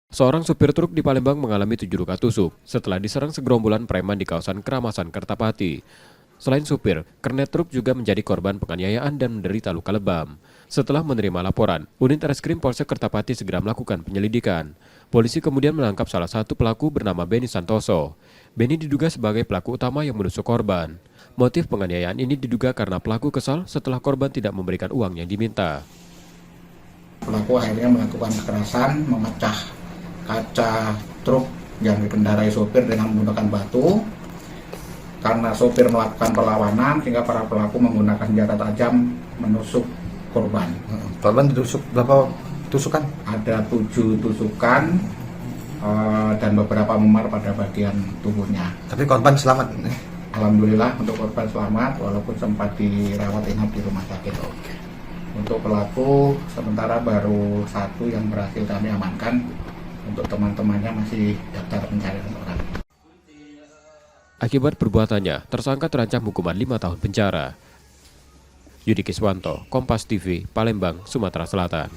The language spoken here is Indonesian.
Seorang supir truk di Palembang mengalami 7 luka tusuk setelah diserang segerombolan preman di kawasan Keramasan, Kertapati. Selain supir, kernet truk juga menjadi korban penganiayaan dan menderita luka lebam. Setelah menerima laporan, unit reskrim Polsek Kertapati segera melakukan penyelidikan. Polisi kemudian menangkap salah satu pelaku bernama Beni Santoso. Beni diduga sebagai pelaku utama yang menusuk korban. Motif penganiayaan ini diduga karena pelaku kesal setelah korban tidak memberikan uang yang diminta. Pelaku akhirnya melakukan kekerasan, memecah kaca truk yang dikendarai sopir dengan menggunakan batu. Karena sopir melakukan perlawanan, sehingga para pelaku menggunakan senjata tajam menusuk korban. Korban ditusuk berapa tusukan? Ada 7 tusukan dan beberapa memar pada bagian tubuhnya. Tapi korban selamat. Alhamdulillah untuk korban selamat, walaupun sempat dirawat inap di rumah sakit. Untuk pelaku sementara baru 1 yang berhasil kami amankan. Untuk teman-temannya masih daftar pencarian orang. Akibat perbuatannya, tersangka terancam hukuman 5 tahun penjara. Yudi Kiswanto, Kompas TV, Palembang, Sumatera Selatan.